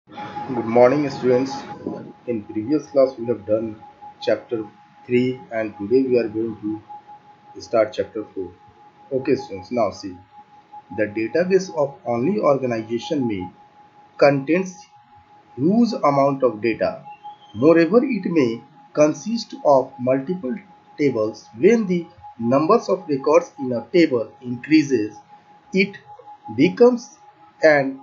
Good morning, students. In previous class, we have done chapter 3, and today we are going to start chapter 4. Okay, students, now see the database of only organization may contains huge amount of data. Moreover, it may consist of multiple tables. When the numbers of records in a table increases, it becomes an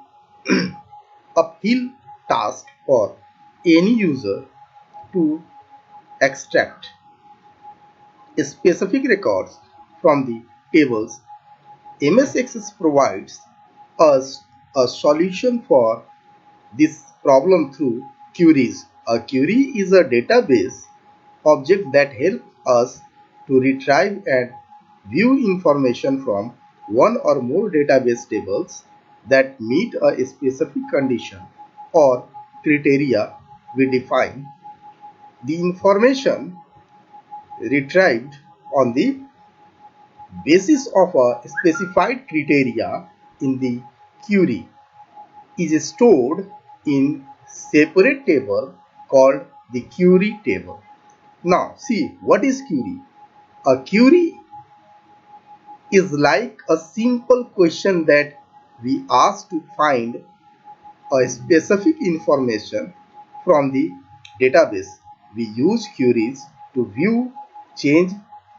uphill task for any user to extract specific records from the tables. MS Access provides us a solution for this problem through queries. A query is a database object that helps us to retrieve and view information from one or more database tables that meet a specific condition or criteria we define. The information retrieved on the basis of a specified criteria in the query is stored in separate table called the query table. Now see, what is query? A query is like a simple question that we ask to find a specific information from the database. We use queries to view, change,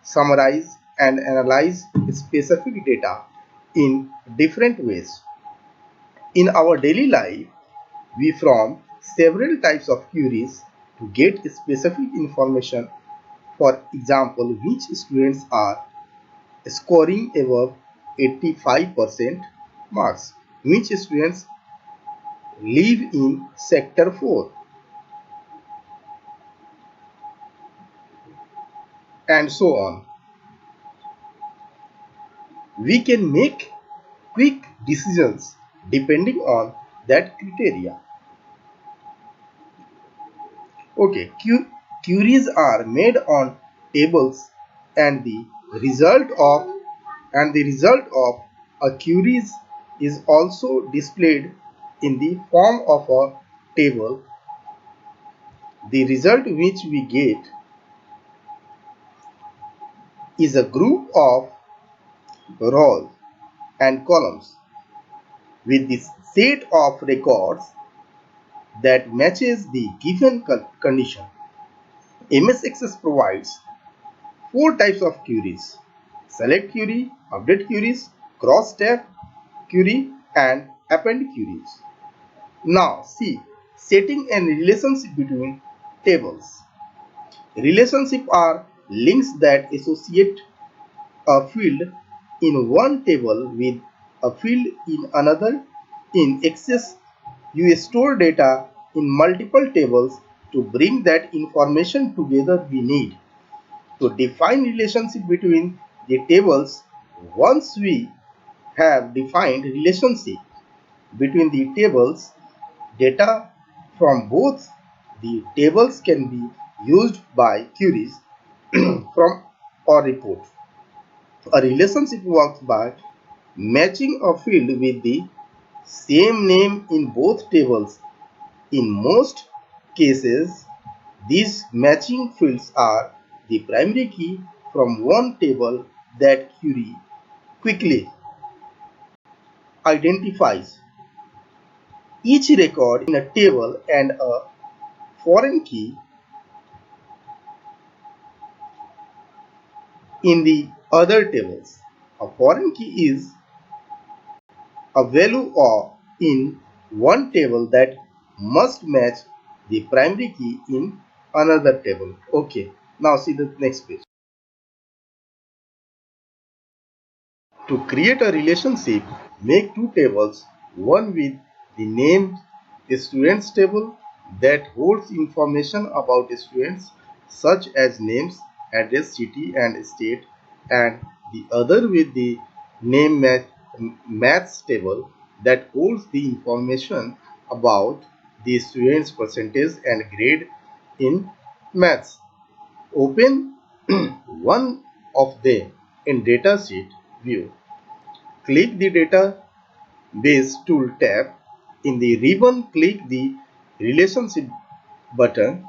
summarize, and analyze specific data in different ways. In our daily life, we form several types of queries to get specific information. For example, which students are scoring above 85% marks, which students live in sector 4, and so on. We can make quick decisions depending on that criteria. Okay, queries are made on tables, and the result of a queries is also displayed in the form of a table. The result which we get is a group of rows and columns with the set of records that matches the given condition. MS Access provides four types of queries: select query, update queries, cross-tab query, and append queries. Now see, setting a relationship between tables. Relationships are links that associate a field in one table with a field in another. In Access, you store data in multiple tables to bring that information together. We need to define relationship between the tables. Once we have defined relationship between the tables, data from both the tables can be used by queries from or reports. A relationship works by matching a field with the same name in both tables. In most cases, these matching fields are the primary key from one table that query quickly identifies each record in a table and a foreign key in the other tables. A foreign key is a value of in one table that must match the primary key in another table. Okay, now see the next page. To create a relationship, make two tables, one with the named students table that holds information about students such as names, address, city and state, and the other with the name maths table that holds the information about the students' percentage and grade in maths. Open one of them in datasheet view. Click the database tool tab In the ribbon, click the relationship button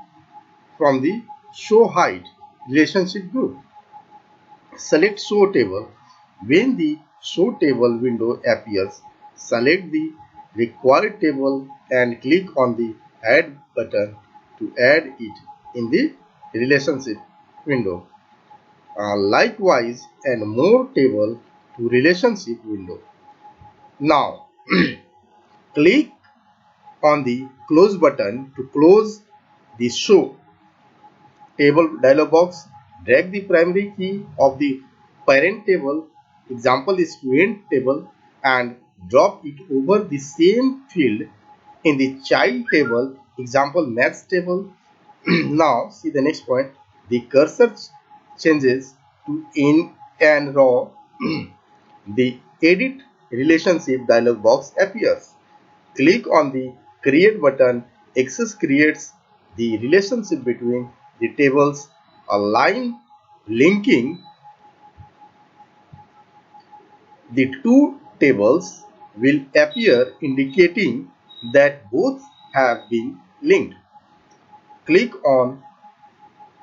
from the show hide relationship group. Select show table. When the show table window appears, select the required table and click on the add button to add it in the relationship window. Likewise, and more table to relationship window. Now, click on the close button to close the show table dialog box. Drag the primary key of the parent table, example is student table, and drop it over the same field in the child table, example maths table. Now see the next point. The cursor changes to in and raw. The edit relationship dialog box appears. Click on the create button. Access creates the relationship between the tables. A line linking the two tables will appear indicating that both have been linked. Click on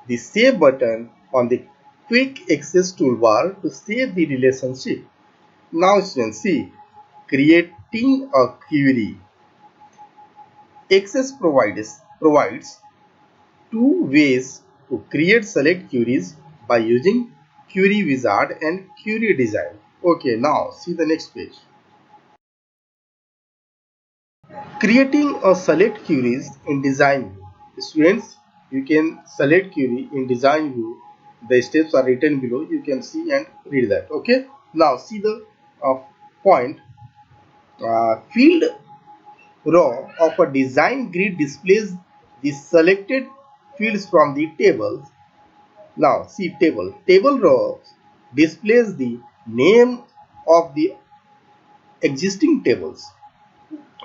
the save button on the quick access toolbar to save the relationship. Now students, see, creating a query. Access provides two ways to create select queries by using query wizard and query design. Okay, now see the next page. Creating a select queries in design view. Students, you can select query in design view. The steps are written below. You can see and read that. Okay, now see the point. Field row of a design grid displays the selected fields from the tables. Now see table. Table row displays the name of the existing tables.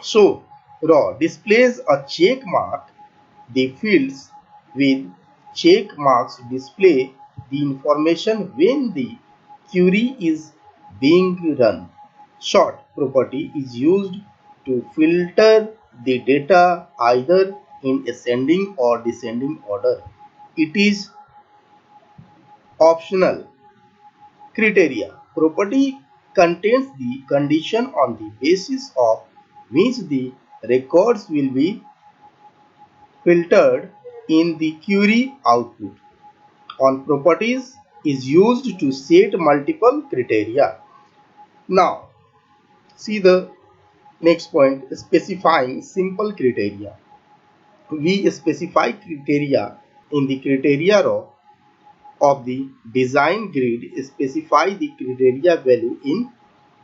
So row displays a check mark. The fields with check marks display the information when the query is being run. Sort property is used to filter the data either in ascending or descending order. It is optional. Criteria. Property contains the condition on the basis of which the records will be filtered in the query output. On properties is used to set multiple criteria. Now, see the next point, specifying simple criteria. We specify criteria in the criteria row of the design grid. Specify the criteria value in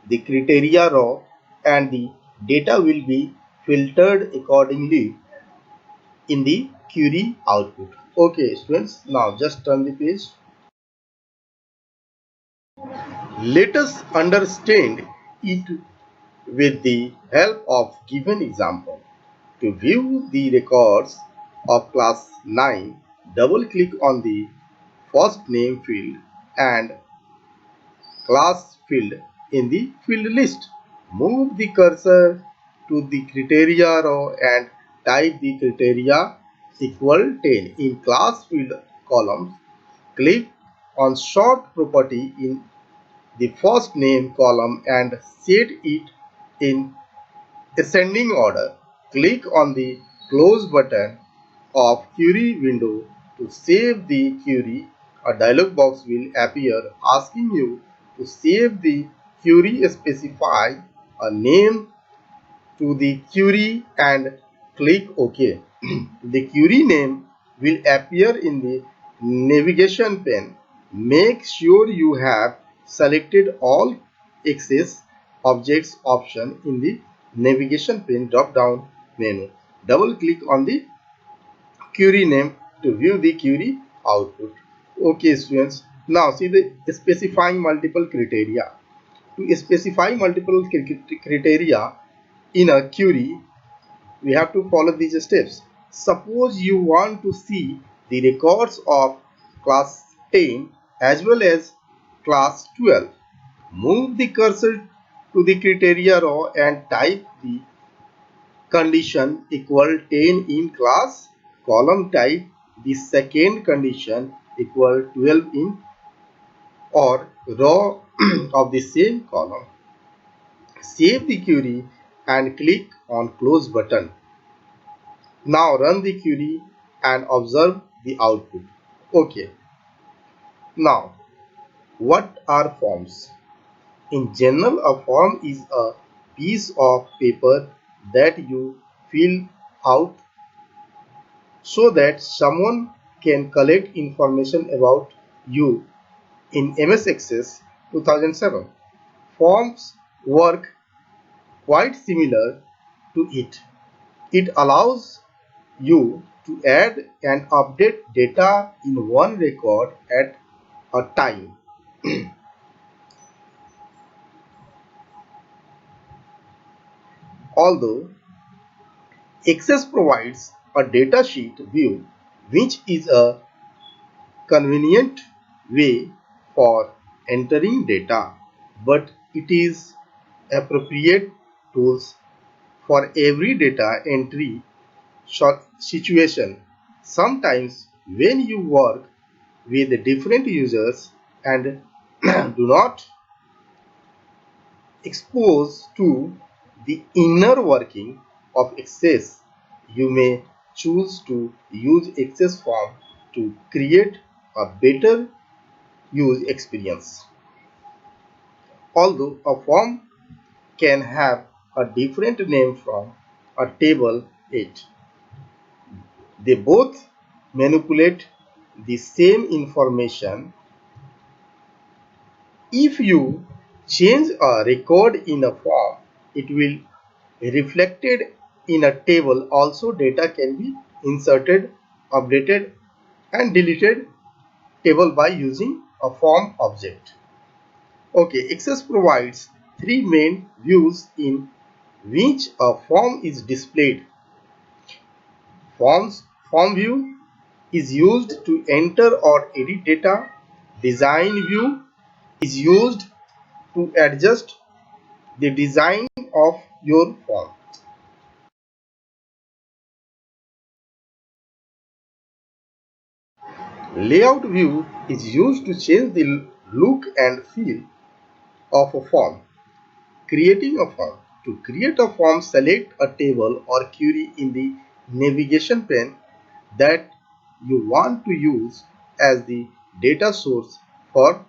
the criteria row and the data will be filtered accordingly in the query output. Okay students, now just turn the page. Let us understand it with the help of given example. To view the records of class 9, double click on the first name field and class field in the field list. Move the cursor to the criteria row and type the criteria equal 10 in class field columns. Click on sort property in the first name column and set it in ascending order. Click on the close button of query window to save the query. A dialog box will appear asking you to save the query. Specify a name to the query and click OK. The query name will appear in the navigation pane. Make sure you have selected all access objects option in the navigation pane drop down menu. Double click on the query name to view the query output. Okay students, now see the specifying multiple criteria. To specify multiple criteria in a query, we have to follow these steps. Suppose you want to see the records of class 10 as well as class 12. Move the cursor to the criteria row and type the condition equal 10 in class, column type the second condition equal 12 in or row of the same column. Save the query and click on close button. Now run the query and observe the output. Okay. Now, what are forms? In general, a form is a piece of paper that you fill out so that someone can collect information about you. In MS Access 2007, forms work quite similar to it. It allows you to add and update data in one record at a time. Although Access provides a datasheet view, which is a convenient way for entering data, but it is appropriate tools for every data entry situation. Sometimes when you work with different users and do not expose to the inner working of Access, you may choose to use Access form to create a better use experience. Although a form can have a different name from a table, they both manipulate the same information. If you change a record in a form, it will reflected in a table. Also, data can be inserted, updated and deleted table by using a form object. Okay, Access provides three main views in which a form is displayed. Form view is used to enter or edit data. Design view is used to adjust the design of your form. Layout view is used to change the look and feel of a form. Creating a form. To create a form, select a table or query in the navigation pane that you want to use as the data source for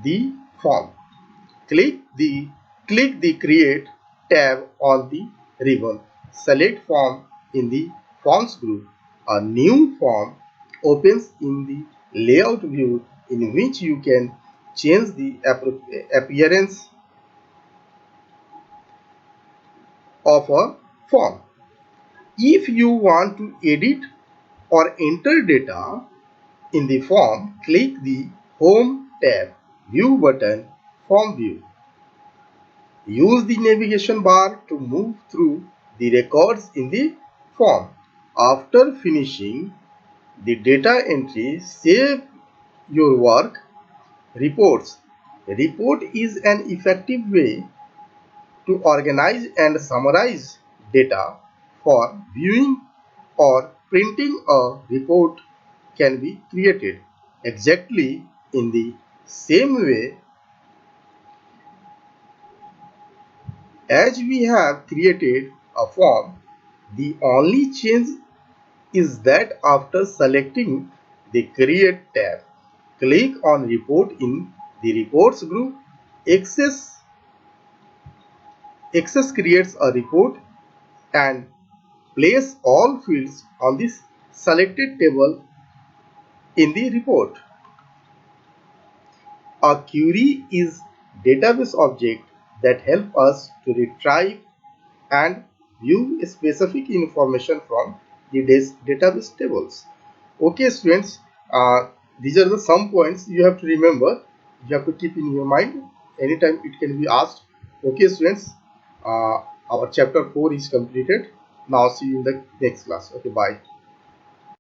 the form. Click the Create tab on the ribbon. Select Form in the Forms group. A new form opens in the Layout view, in which you can change the appearance of a form. If you want to edit or enter data in the form, click the Home tab, View button, Form View. Use the navigation bar to move through the records in the form. After finishing the data entry, save your work. Reports. Report is an effective way to organize and summarize data. For viewing or printing, a report can be created exactly in the same way as we have created a form. The only change is that after selecting the Create tab, click on Report in the Reports group. Access creates a report and place all fields on this selected table in the report. A query is database object that help us to retrieve and view specific information from the database tables. Okay students, these are the some points you have to remember, you have to keep in your mind, anytime it can be asked. Okay students, our chapter 4 is completed. Now see you in the next class. Okay, bye.